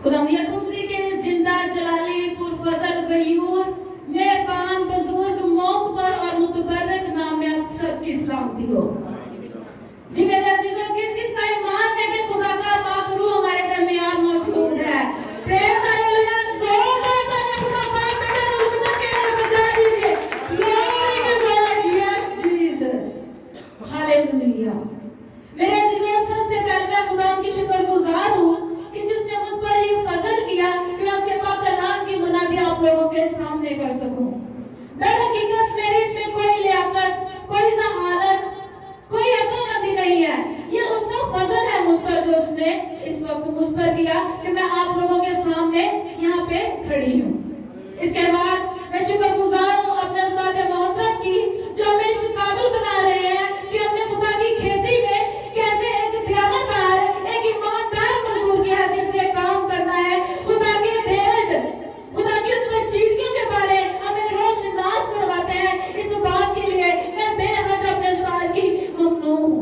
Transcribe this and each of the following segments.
खुदावंद यसूस मसीह के जिंदा जलाली पुरफजल गयूर मेहरबान बुजुर्ग मौत पर और मुतबर्रक नाम में आप सबकी सलामती हो। जी मेरे अजीजों, किस किस का ईमान है कि खुदा का पाक रूह हमारे दरमियान मौजूद है? Praise hallelujah. जोरदार तालियां खुदा पाक के रूह के लिए बजा दीजिए। Glory to God, yes Jesus, hallelujah. मेरे अजीजों, सबसे पहले मैं खुदा की शुक्रगुजार हूँ कि जिसने मुझ पर ये फजल किया कि मैं उसके पाक कलाम की मुनादी आप लोगों के सामने कर सकूं। दर हकीकत मेरी इसमें कोई लियाकत, कोई जहानत, कोई अक्लमंदी नहीं है। ये उसका फजल है मुझ पर, जो उसने इस वक्त मुझ पर किया कि मैं आप लोगों के सामने यहाँ पे खड़ी हूँ। इसके बाद मैं शुक्रगुजार हूँ अपने उस्ताद मोहतरम की, जो हमें इस काबिल बना रहे हैं कि अपने खुदा की खेती में कैसे एक दयानतदार, एक ईमानदार मजदूर की हैसियत से काम करना है। खुदा के भेद, खुदा की उन चीज़ों के बारे हमें रोशनास करवाते हैं। इस बात के लिए मैं बेहद अपने उस्ताद की ममनून हूँ।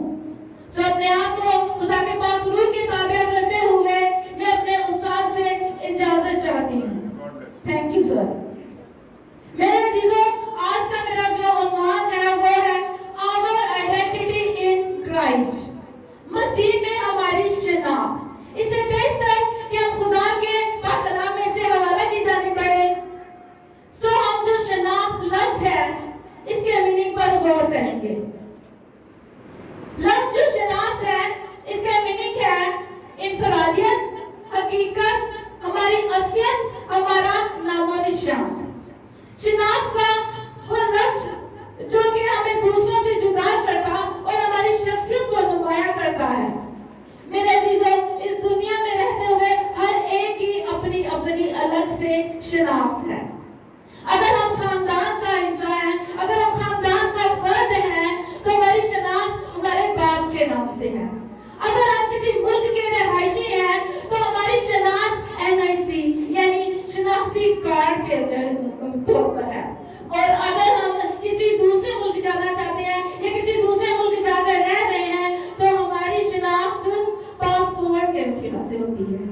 सो अपने आप को खुदा के पाक रूह की ताबीयत करते हुए मैं अपने उस्ताद से इजाजत चाहती हूँ। Thank you sir. मेरे अजीजों, आज का मेरा जो उन्वान है वो है आवर आइडेंटिटी इन क्राइस्ट, मसीह में हमारी शनाख्त। इससे बेशतर कि हम खुदा के पाक कलाम में से हवाला की जानी पड़े, सो हम जो शनाख्त लफ्ज है इसके मीनिंग पर गौर करेंगे। लफ्ज जो शनाख्त है इसका मीनिंग है इंफरादियत, हकीकत, हमारी असलियत, हमारा नामो निशान। शनाख्त का वो लफ्ज जो कि हमें दूसरों से जुदा करता और हमारी शख्सियत को नुमाया करता है। मेरे अजीजों, इस दुनिया में रहते हुए हर एक की अपनी अपनी अलग से शनाख्त है। अगर हम खानदान का हिस्सा हैं, अगर हम खानदान का फर्द हैं, तो हमारी शनाख्त हमारे बाप के नाम से है। अगर हम किसी मुल्क के रहायशी हैं, तो हमारी शनाख्त NIC यानी शनाख्ती कार्ड के तौर पर है। और अगर हम किसी दूसरे मुल्क जाना चाहते हैं या किसी दूसरे मुल्क जाकर रह रहे हैं, तो हमारी शनाख्त पासपोर्ट के वसीला से होती है।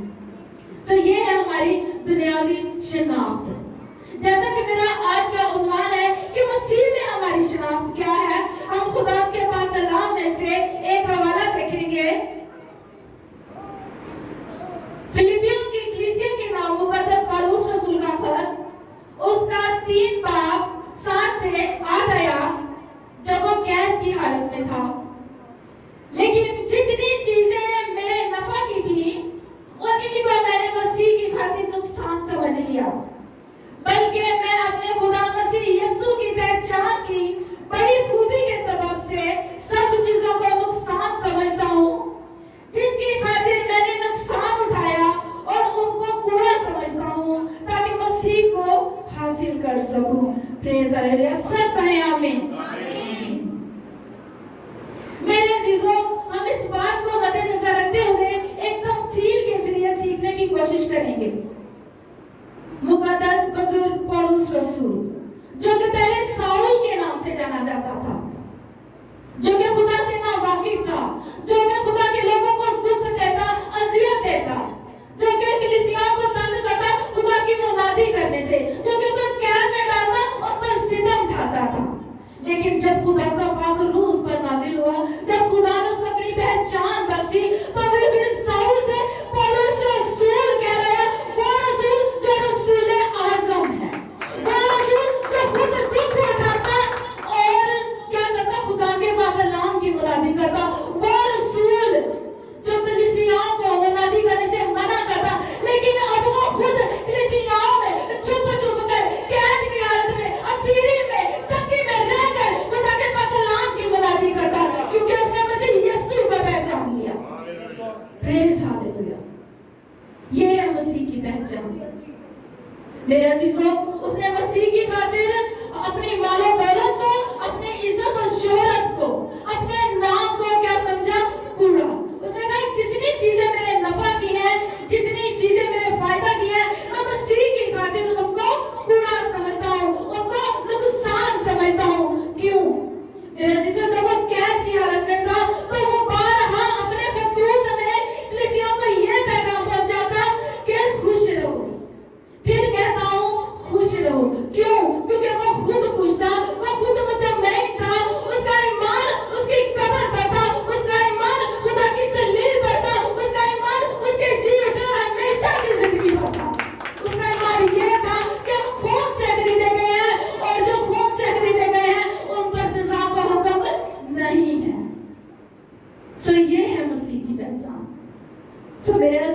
तो ये है हमारी दुनियावी शनाख्त। जैसा कि मेरा आज का उन्वान है कि मसीह में हमारी शनाख्त क्या है, हम खुदा के पाक कलाम में से एक हवाला देखेंगे। फिलिपियों की कलीसिया के नाम मुकद्दस पौलुस रसूल का खत, उसका 3 बाब 7 से 8 आयत, जब वो कैद की हालत में था। लेकिन जितनी चीजें मेरे नफा की थी, उन्हीं को मैंने मसीह की खातिर नुकसान समझ लिया। बल्कि मैं अपने खुदा मसीह यीशु की पहचान की बड़ी खूबी के सबब से सब चीजों को नुकसान समझता हूँ, जिसकी खातिर मैंने नुकसान उठाया और उनको पूरा समझता हूँ, ताकि मसीह को हासिल कर सकूं। Praise hallelujah. सब कहें आमीन। मेरे अजीजों, हम इस बात को मद्देनजर रखते हुए एक तफसील के जरिए सीखने की कोशिश करेंगे। मुकद्दस बुजुर्ग पौलुस रसूल, जो कि पहले साउल के नाम से जाना जाता था, जो कि खुदा से नावाकिफ था, जो कि खुदा के लोगों को दुख देता, अजियत देता, जो कि कलीसियाओं को तंग करता खुदा की मुनादी करने से, जो कि उनको कैद में डालता और पर सितम ढाता था। लेकिन जब खुदा का पाक रूह उस पर नाजिल हुआ, जब खुदा ने उसको अपनी पहचान बख्शी, तो वे फिर साउल से पौलुस रसूल कह रहे हैं। वो रसूल जो रसूल आज़म है, वो रसूल जो खुद दुख उठाता और क्या करता, खुदा के पाक कलाम की मुनादी करता। वो रसूल जो कलीसियाओं को मुनादी करने से मना करता, लेकिन अब वो खुद कलीसियाओं में छुप छुप कर कैद की हालत में, असीरी में, तंगी में रहकर खुदा के पाक कलाम की मुनादी करता, क्योंकि उसने मसीह यीशु को पहचान लिया। Praise hallelujah. ये है मसीह की पहचान। मेरे अजीजों, उसने मसीह की खातिर अपनी मालो दौलत को, अपनी इज्जत और शोहरत को, अपने नाम को क्या समझा, पूरा। उसने कहा जितनी चीजें मेरे नफा की हैं, जितनी चीजें मेरे फायदा की हैं, मैं मसीह की खातिर उनको पूरा समझता हूँ, उनको नुकसान समझता हूँ। क्यों? मेरे अजीजों, जब वो कैद की हालत में था, तो वो बारहा अपने खतूत में कलीसियाओं को ये पैगाम पहुंचाता कि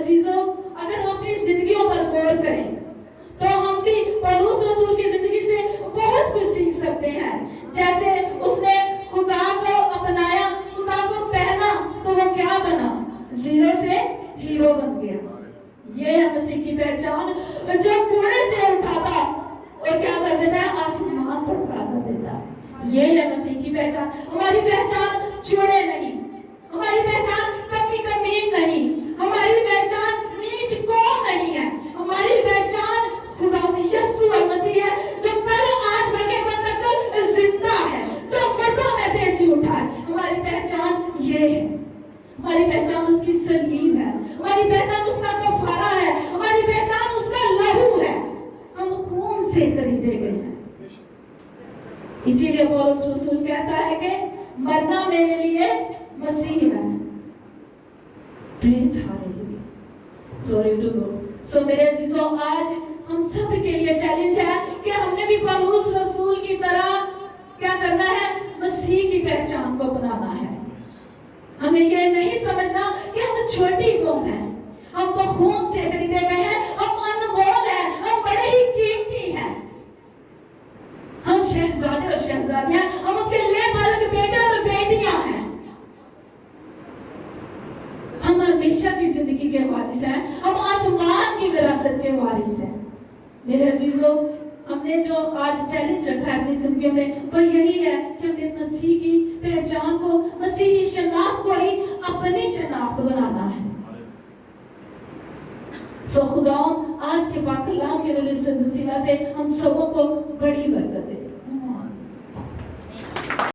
अजीजों, अगर हम अपनी जिंदगियों पर गौर करें तो हम भी पौलुस रसूल की जिंदगी से बहुत कुछ सीख सकते हैं। जैसे उसने खुदा को अपनाया, खुदा को पहना, तो वो क्या बना? जीरो से हीरो बन गया। ये है मसीह की पहचान, जो कूड़े से उठाता और क्या कर देता है? आसमान पर खड़ा कर देता है। ये है मसीह की पहचान। हमारी पहचान चूड़े नहीं, हमारी पहचान कमी कमीन नहीं, हमारी पहचान नीच कौम नहीं है। हमारी पहचान खुदा यीशु मसीह है, जो कल आज बने तक जिंदा है, जो मुर्दों में से जी उठा है। हमारी पहचान ये है, हमारी पहचान उसकी सलीब है, हमारी पहचान उसका कफारा है, हमारी पहचान उसका लहू है। हम खून से खरीदे गए हैं। इसीलिए पौलुस रसूल कहता है कि मरना मेरे लिए मसीह है। Praise hallelujah, glory to God. So मेरे अजीजों, आज हम सब के लिए चैलेंज है कि हमने भी पौलुस रसूल की तरह क्या करना है? मसीह की पहचान को अपनाना है। हमें ये नहीं समझना कि हम छोटी कौम हैं, हम तो खून से खरीदे गए हैं, हम अनमोल हैं, हम बड़े ही कीमती हैं, हम शहजादे और शहजादियां, हम उसके लिए बालक बेटे और बेटियां हैं। हम हमेशा की जिंदगी के वारिस हैं, हम आसमान की विरासत के वारिस हैं। मेरे अजीजों, हमने जो आज चैलेंज रखा है अपनी जिंदगी में, वो यही है कि हमने मसीह की पहचान को, मसीही शनाख्त को ही अपनी शनाख्त बनाना है। सो खुदा आज के पाक कलाम के वसीला से हम सबों को बड़ी बरकत